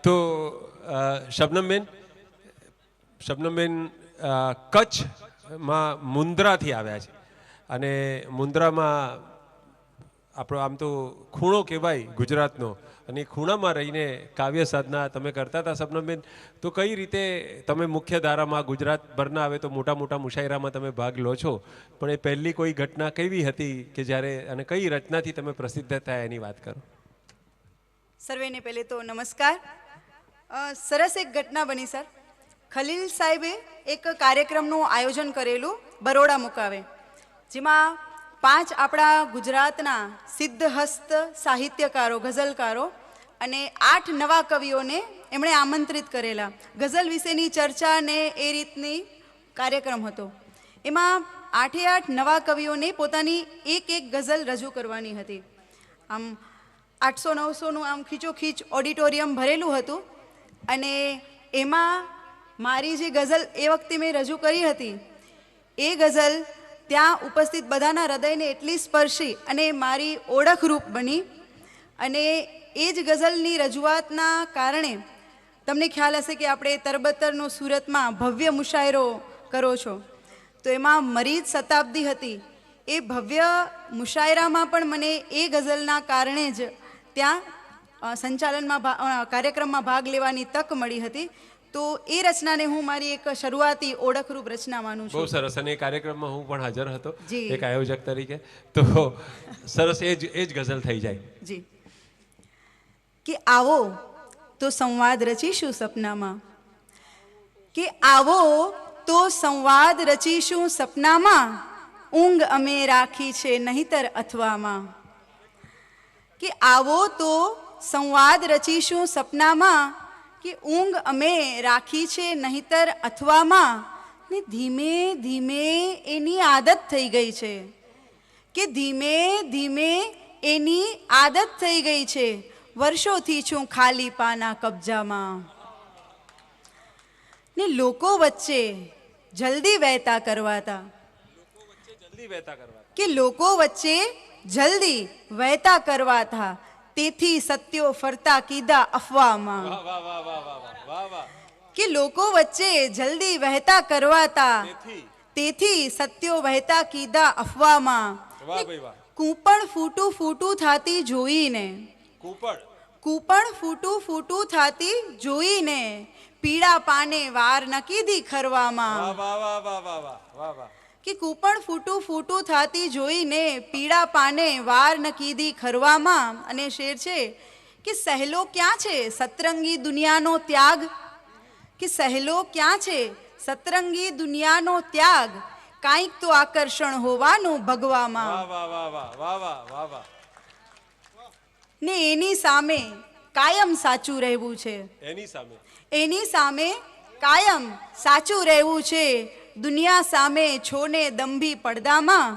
તો શબનમબેન કચ્છમાં મુન્દ્રાથી આવ્યા છે અને મુન્દ્રામાં આપણો આમ તો ખૂણો કહેવાય ગુજરાતનો, અને ખૂણામાં રહીને કાવ્ય સાધના તમે કરતા હતા શબનમબેન. તો કઈ રીતે તમે મુખ્ય ધારામાં ગુજરાતભરના આવે તો મોટા મોટા મુશાયરામાં તમે ભાગ લો છો, પણ એ પહેલી કોઈ ઘટના કેવી હતી કે જ્યારે, અને કઈ રચનાથી તમે પ્રસિદ્ધ થયા એની વાત કરો. સર્વેને પહેલે તો નમસ્કાર. સરસ એક ઘટના બની સર. ખલીલ સાહેબે એક કાર્યક્રમનું આયોજન કરેલું બરોડા મુકાવે, જેમાં 5 આપણા ગુજરાતના સિદ્ધહસ્ત સાહિત્યકારો, ગઝલકારો અને 8 નવા કવિઓને એમણે આમંત્રિત કરેલા. ગઝલ વિશેની ચર્ચા ને એ રીતની કાર્યક્રમ હતો. એમાં 8 નવા કવિઓને પોતાની એક ગઝલ રજૂ કરવાની હતી. આમ 800-900નું આમ ખીચોખીચ ઓડિટોરિયમ ભરેલું હતું, અને એમાં મારી જે ગઝલ એ વખતે મેં રજૂ કરી હતી એ ગઝલ ત્યાં ઉપસ્થિત બધાના હૃદયને એટલી સ્પર્શી અને મારી ઓળખરૂપ બની. અને એ જ ગઝલની રજૂઆતના કારણે તમને ખ્યાલ હશે કે આપણે તરબતરનો સુરતમાં ભવ્ય મુશાયરો કરો છો, તો એમાં મરીજ શતાબ્દી હતી. એ ભવ્ય મુશાયરામાં પણ મને એ ગઝલના કારણે જ ત્યાં સંચાલનમાં કાર્યક્રમમાં ભાગ લેવાની તક મળી હતી. તો એ રચનાને હું મારી એક શરૂઆતી ઓળખરૂપ રચના માનું છું. બહુ સરસ. અને એ કાર્યક્રમમાં હું પણ હાજર હતો જી. એક આયોજક તરીકે. તો સરસ, એ જ ગઝલ થઈ જાય. જી. કે આવો તો સંવાદ રચીશું સપનામાં, કે આવો તો સંવાદ રચીશું સપનામાં, ઊંઘ અમે રાખી છે નહીતર અથવામાં. કે આવો તો સંવાદ રચીશું સપનામાં, કે ઊંઘ અમે રાખી છે નહીતર અથવામાં. ને ધીમે ધીમે એની આદત થઈ ગઈ છે, કે ધીમે ધીમે એની આદત થઈ ગઈ છે, વર્ષોથી છું ખાલી પાના કબજામાં. ને લોકો વચ્ચે જલ્દી વહેતા કરવાતા, કે લોકો વચ્ચે જલ્દી વહેતા કરવાતા, તેથી સત્યો ફરતા કીધા અફવામાં. કે લોકો વચ્ચે જલ્દી વહેતા કરવાતા, તેથી સત્યો વહેતા કીધા અફવામાં. કૂપણ ફૂટું ફૂટું થાતી જોઈને, કૂપણ ફૂટું ફૂટું થાતી જોઈને, પીળા પાને વાર ન કીધી ખરવામાં. કે કૂપણ ફૂટું ફૂટું થાતી જોઈને, પીળા પાને વાર ન કીધી ખરવામાં. અને શેર છે કે સહેલો ક્યાં છે સતરંગી દુનિયાનો ત્યાગ, કે સહેલો ક્યાં છે સતરંગી દુનિયાનો ત્યાગ, કાંઈક તો આકર્ષણ હોવાનું ભગવામાં. ને એની સામે કાયમ સાચું રહેવું છે, એની સામે કાયમ સાચું રહેવું છે, દુનિયા સામે છોને દંભી પડદામાં.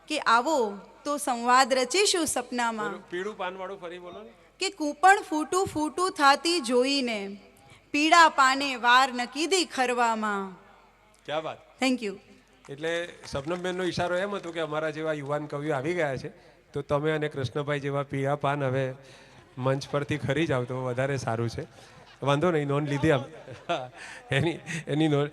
કે આવો તો સંવાદ રચીશું સપનામાં. પીળું પાનવાળું ફરી બોલો ને. કે કૂપણ ફૂટું ફૂટું થાતી જોઈને, પીળા પાને વાર ન કીધી ખરવામાં. ક્યા વાત. Thank you. એટલે શબનમબેનનો ઈશારો એમ હતો કે અમારા જેવા યુવાન કવિઓ આવી ગયા છે, તો તમે અને કૃષ્ણભાઈ જેવા પીળા પાન હવે મંચ પરથી ખરી જાવ તો વધારે સારું છે. વાંધો નહીં, નોંધ લીધી એની નોંધ.